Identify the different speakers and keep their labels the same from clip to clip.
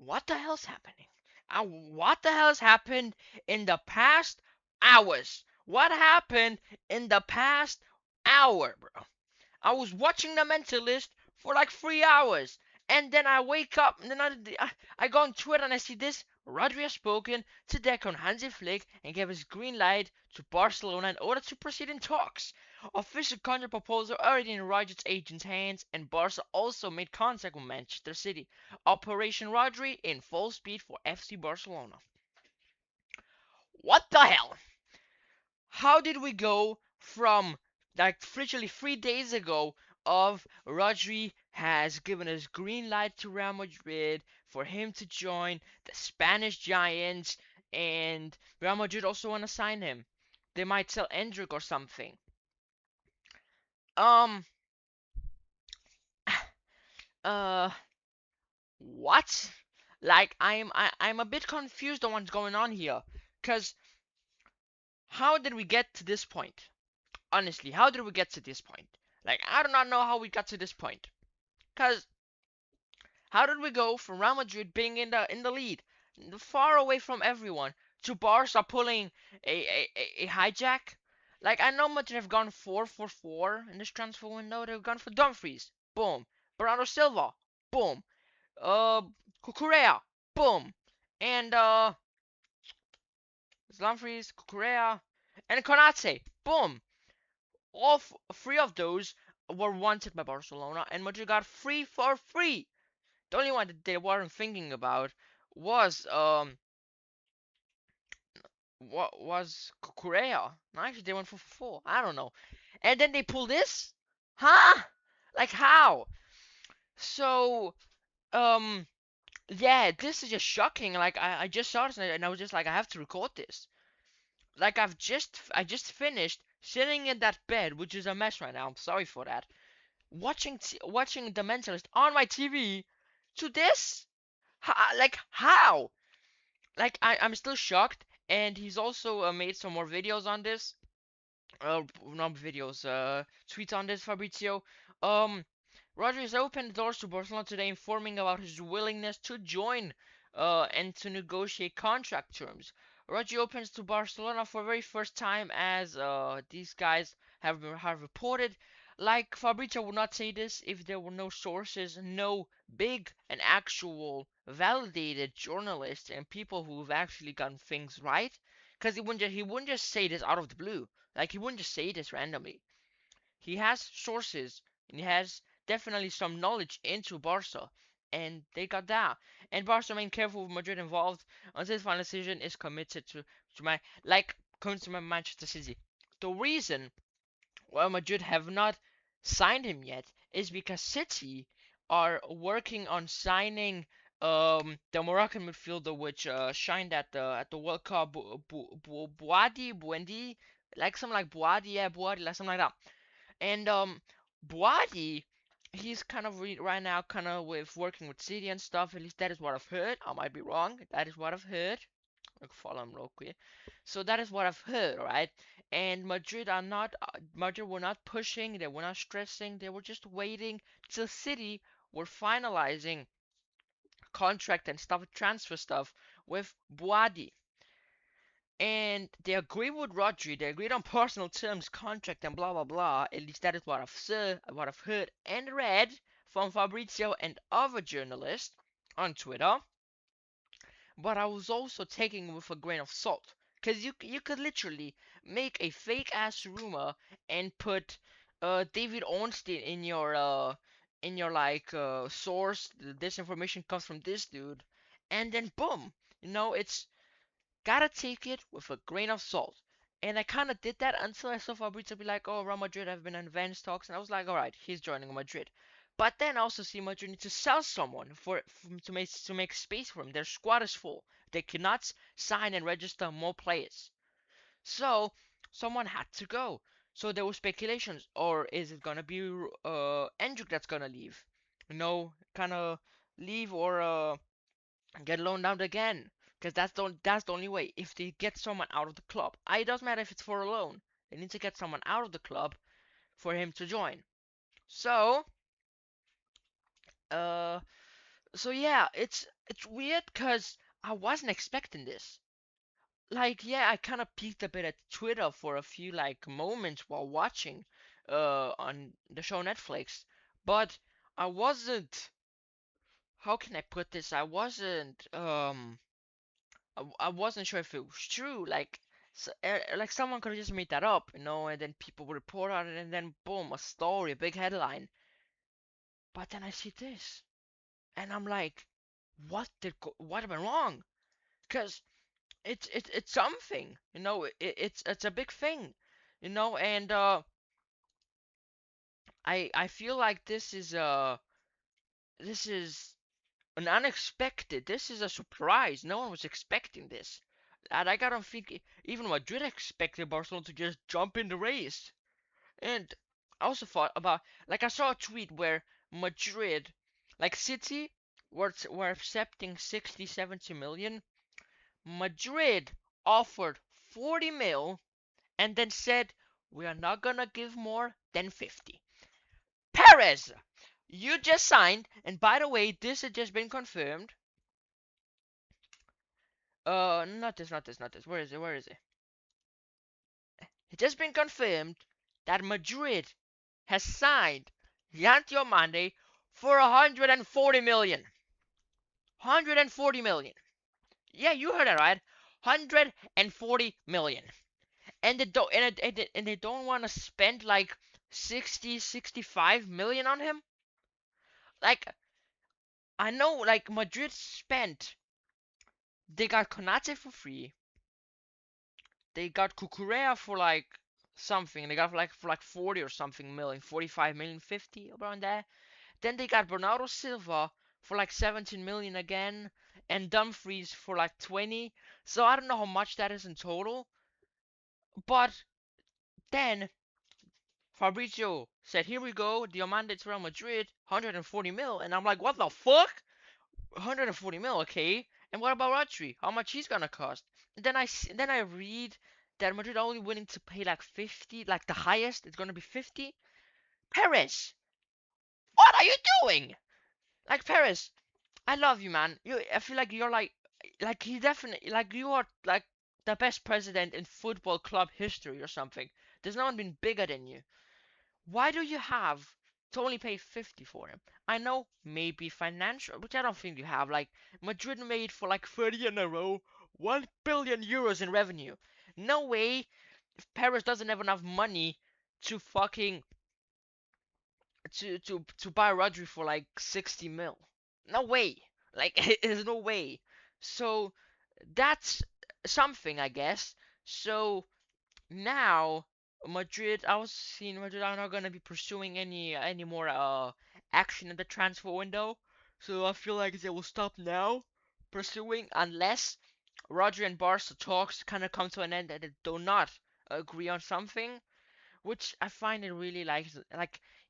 Speaker 1: what the hell's happening? What the hell's happened in the past hours? What happened in the past hour, bro? I was watching The Mentalist for like 3 hours, and then I wake up, and then I go on Twitter and I see this. Rodri has spoken to Decon Hansi Flick and gave his green light to Barcelona in order to proceed in talks. Official contract proposal already in Rodri's agent's hands, and Barca also made contact with Manchester City. Operation Rodri in full speed for FC Barcelona. What the hell? How did we go from like literally 3 days ago of Rodri has given us green light to Real Madrid for him to join the Spanish Giants, and Real Madrid also want to sign him. They might sell Endrick or something. Um uh what? Like I'm a bit confused on what's going on here. Cause how did we get to this point? Honestly, how did we get to this point? Like, I do not know how we got to this point. Cause how did we go from Real Madrid being in the lead, far away from everyone, to Barca pulling a hijack? Like, I know Madrid have gone 4-4-4 in this transfer window. They've gone for Dumfries, boom. Bernardo Silva, boom. Uh, Cucurella, boom. And Dumfries, Cucurella, and Konate, boom. All three of those were wanted by Barcelona, and Madrid got free for free. The only one that they weren't thinking about was what was Correa. No, actually, they went for four. I don't know. And then they pull this, huh? Like how? So yeah, this is just shocking. Like I just saw this and I was just like, I have to record this. Like I just finished sitting in that bed, which is a mess right now. I'm sorry for that. Watching The Mentalist on my TV to this? Like how? Like I'm still shocked. And he's also made some more videos on this. Not videos, tweets on this, Fabrizio. Um, Rodri has opened the doors to Barcelona today, informing about his willingness to join, and to negotiate contract terms. Rodri opens to Barcelona for the very first time, as these guys have reported. Like Fabrizio would not say this if there were no sources, no big and actual validated journalists and people who've actually gotten things right. Because he wouldn't just say this out of the blue. Like he wouldn't just say this randomly. He has sources and he has definitely some knowledge into Barca, and they got that. And Barca remain careful with Madrid involved until his final decision is committed to my like coming to my Manchester City. The reason why Madrid have not signed him yet is because City are working on signing the Moroccan midfielder which shined at the World Cup, Buadi, like something like Buadi, yeah, Buadi, like something like that. And Buadi, he's kind of right now kind of with working with City and stuff. At least that is what I've heard. I might be wrong. That is what I've heard. Like follow him real quick. So that is what I've heard, right? And Madrid were not pushing, they were not stressing, they were just waiting till City were finalizing contract and stuff, transfer stuff with Buadi. And they agreed with Rodri, they agreed on personal terms, contract, and blah blah blah. At least that is what I've said, what I've heard and read from Fabrizio and other journalists on Twitter. But I was also taking it with a grain of salt. Because you could literally make a fake ass rumor and put David Ornstein in your like source. This information comes from this dude, and then boom, it's gotta take it with a grain of salt. And I kind of did that until I saw Fabrizio be like, "Oh, Real Madrid have been in advanced talks," and I was like, "All right, he's joining Madrid." But then I also see Madrid need to sell someone to make space for him. Their squad is full. They cannot sign and register more players. So someone had to go. So there were speculations, or is it gonna be Endrick that's gonna leave? Kind of leave or get loaned out again, because that's the only way. If they get someone out of the club, it doesn't matter if it's for a loan. They need to get someone out of the club for him to join. So, uh, so yeah, it's weird because I wasn't expecting this. Like, yeah, I kind of peeked a bit at Twitter for a few like moments while watching on the show Netflix, but I wasn't. How can I put this? I wasn't sure if it was true. Like, like someone could have just made that up, and then people would report on it, and then boom, a story, a big headline. But then I see this, and I'm like, what went wrong? Because it's something, it's a big thing, and I feel like this is an unexpected. This is a surprise. No one was expecting this. And I gotta think even Madrid expected Barcelona to just jump in the race. And I also thought about, like, I saw a tweet where Madrid, like City, were accepting 60, 70 million. Madrid offered 40 mil and then said, we are not gonna give more than 50. Perez, you just signed, and by the way, this has just been confirmed. Not this. Where is it? Where is it? It's just been confirmed that Madrid has signed Jan Diomande for 140 million. 140 million. Yeah, you heard that right. 140 million. And they don't want to spend like 60, 65 million on him. Like, I know, like, Madrid spent. They got Konate for free. They got Kukurea for like something. They got for like 40 or something million, 45 million, 50 around there. Then they got Bernardo Silva for like 17 million again, and Dumfries for like 20. So I don't know how much that is in total. But then Fabrizio said, "Here we go, Diamante to Real Madrid, 140 mil," and I'm like, "What the fuck? 140 mil, okay? And what about Rodri? How much he's gonna cost?" And then I read that Madrid are only willing to pay like 50, like the highest it's gonna be 50. Perez, what are you doing? Like, Perez, I love you, man. I feel like you're like he definitely, like, you are like the best president in football club history or something. There's no one been bigger than you. Why do you have to only pay 50 for him? I know maybe financial, which I don't think you have. Like, Madrid made for like 30 in a row 1 billion euros in revenue. No way if Paris doesn't have enough money to fucking to buy Rodri for like 60 mil. No way. Like, there's no way. So that's something, I guess. So now I was seeing Madrid are not gonna be pursuing any more action in the transfer window. So I feel like they will stop now pursuing unless Roger and Barca talks kind of come to an end and they do not agree on something, which I find it really like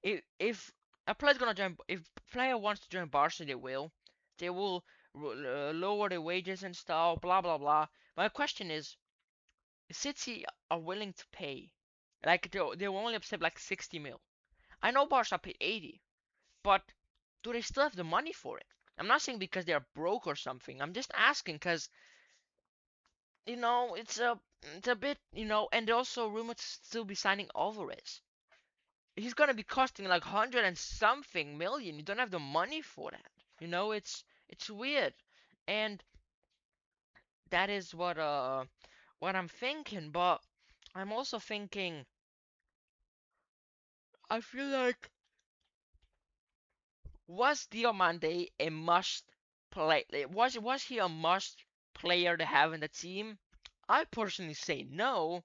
Speaker 1: if a player's gonna join, if a player wants to join Barca, they will. They will lower the wages and stuff, blah blah blah. My question is, City are willing to pay. Like, they will only accept like 60 mil. I know Barca paid 80, but do they still have the money for it? I'm not saying because they are broke or something. I'm just asking because it's a bit, and they're also rumored to still be signing Alvarez. He's gonna be costing like 100 and something million. You don't have the money for that. It's weird, and that is what I'm thinking. But I'm also thinking, I feel like, was Diomande a must play? Was he a must player to have in the team? I personally say no,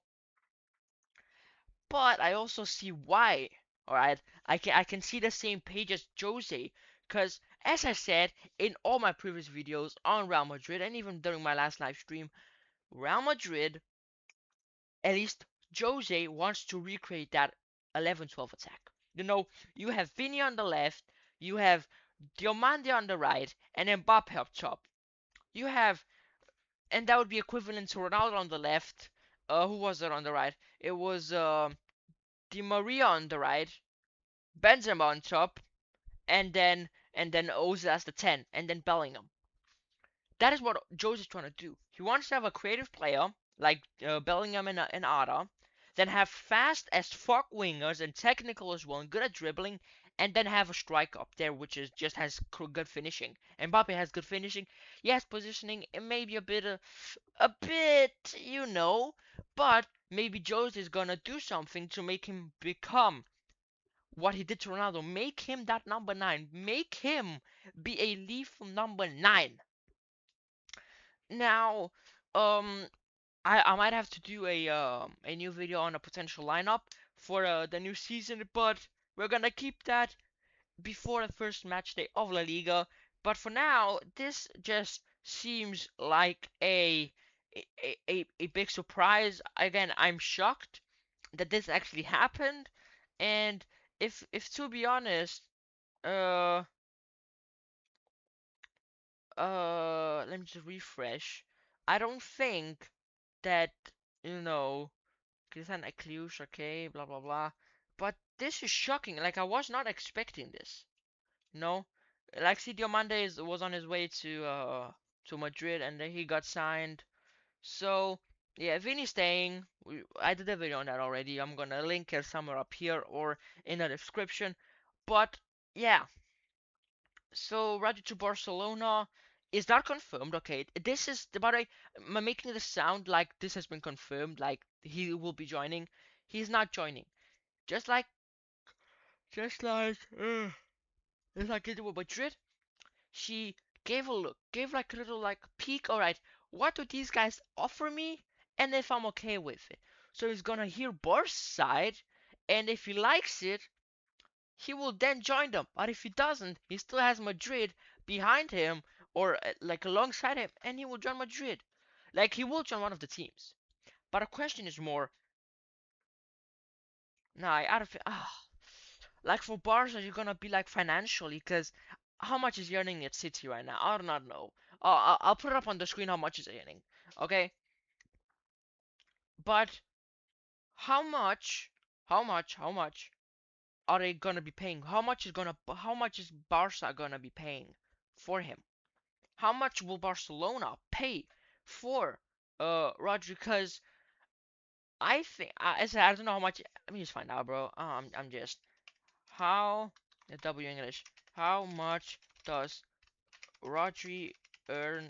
Speaker 1: but I also see why. All right, I can see the same page as Jose, because as I said in all my previous videos on Real Madrid and even during my last live stream, Real Madrid, at least Jose wants to recreate that 11-12 attack. You have Vini on the left, you have Diomande on the right, and Mbappe up top. You have, and that would be equivalent to Ronaldo on the left. Who was it on the right? It was Di Maria on the right, Benzema on top, and then Ozil as the 10, and then Bellingham. That is what Jones is trying to do. He wants to have a creative player like Bellingham and Ada, then have fast as fuck wingers and technical as well and good at dribbling, and then have a striker up there which is just has good finishing. Mbappe has good finishing. Yes, positioning it may be a bit, but maybe Jose is gonna do something to make him become what he did to Ronaldo. Make him that number nine. Make him be a lethal number nine. Now, um, I might have to do a new video on a potential lineup for the new season, but we're gonna keep that before the first match day of La Liga. But for now, this just seems like a big surprise. Again, I'm shocked that this actually happened, and if to be honest, uh let me just refresh. I don't think that you know Christian Ecluse, okay, blah blah blah. But this is shocking. Like I was not expecting this. No, like Sadio Mane was on his way to Madrid and then he got signed. So yeah, Vinny's staying. I did a video on that already. I'm gonna link it somewhere up here or in the description. But yeah, so Rodri to Barcelona is that confirmed? Okay, this is by the way, I'm making this sound like this has been confirmed, like he will be joining. He's not joining. Just like, just like, just like it with Madrid. She gave a look, gave like a little like peek. All right, what do these guys offer me, and if I'm okay with it. So he's gonna hear Bar's side, and if he likes it, he will then join them. But if he doesn't, he still has Madrid behind him or like alongside him, and he will join Madrid. Like he will join one of the teams. But the question is more, nah, I don't feel, like for Barca, you're gonna be like financially, because how much is he earning at City right now? I do not know. I'll put it up on the screen how much is he earning. Okay, but how much, how much are they gonna be paying? How much is Barca gonna be paying for him? How much will Barcelona pay for Rodri? Because I think I said I don't know how much. Let me just find out, bro. I'm just how W English. How much does Rodri earn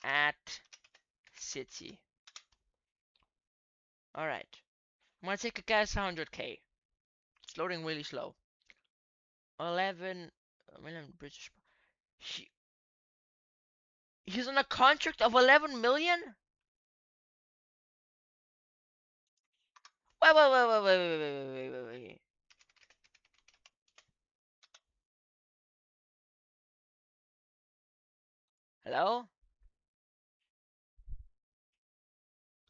Speaker 1: at City? All right, I'm gonna take a guess. 100K. It's loading really slow. 11 million British. He, he's on a contract of 11 million. Wait. Hello?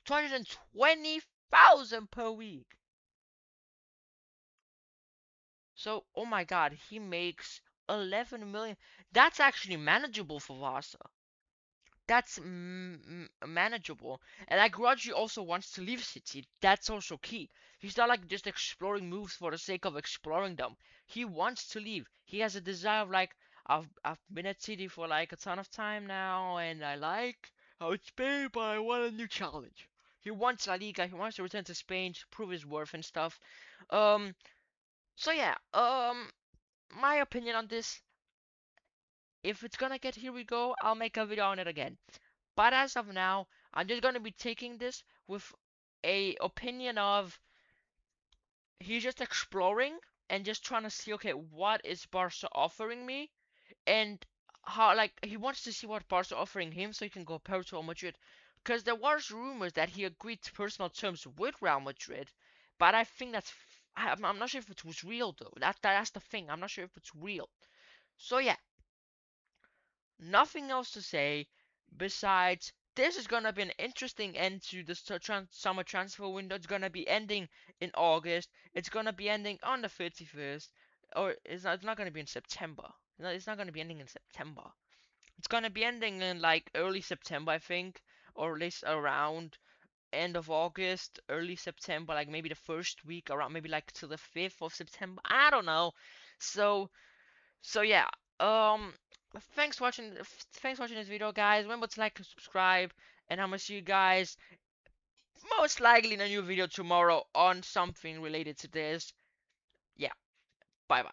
Speaker 1: 220,000 per week. So, oh my god, he makes 11 million. That's actually manageable for Vasa. That's manageable. And like Rodri also wants to leave City. That's also key. He's not like just exploring moves for the sake of exploring them. He wants to leave. He has a desire of like, I've been at City for like a ton of time now, and I like how it's been, but I want a new challenge. He wants La Liga. He wants to return to Spain to prove his worth and stuff. Um. So yeah. My opinion on this. If it's gonna get here we go, I'll make a video on it again. But as of now, I'm just gonna be taking this with a opinion of he's just exploring and just trying to see, okay, what is Barca offering me, and how like he wants to see what Barca offering him so he can go to Real Madrid. Because there was rumors that he agreed to personal terms with Real Madrid, but I think I'm not sure if it was real though. That's the thing. I'm not sure if it's real. So yeah, nothing else to say besides this is gonna be an interesting end to the summer transfer window. It's gonna be ending in August. It's gonna be ending on the 31st, or it's not gonna be in September. No, it's not gonna be ending in September. It's gonna be ending in like early September, I think, or at least around end of August, early September, like maybe the first week around, maybe like to the 5th of September. I don't know. So yeah. Um, Thanks for watching this video, guys. Remember to like and subscribe, and I'm gonna see you guys most likely in a new video tomorrow on something related to this. Yeah, bye bye.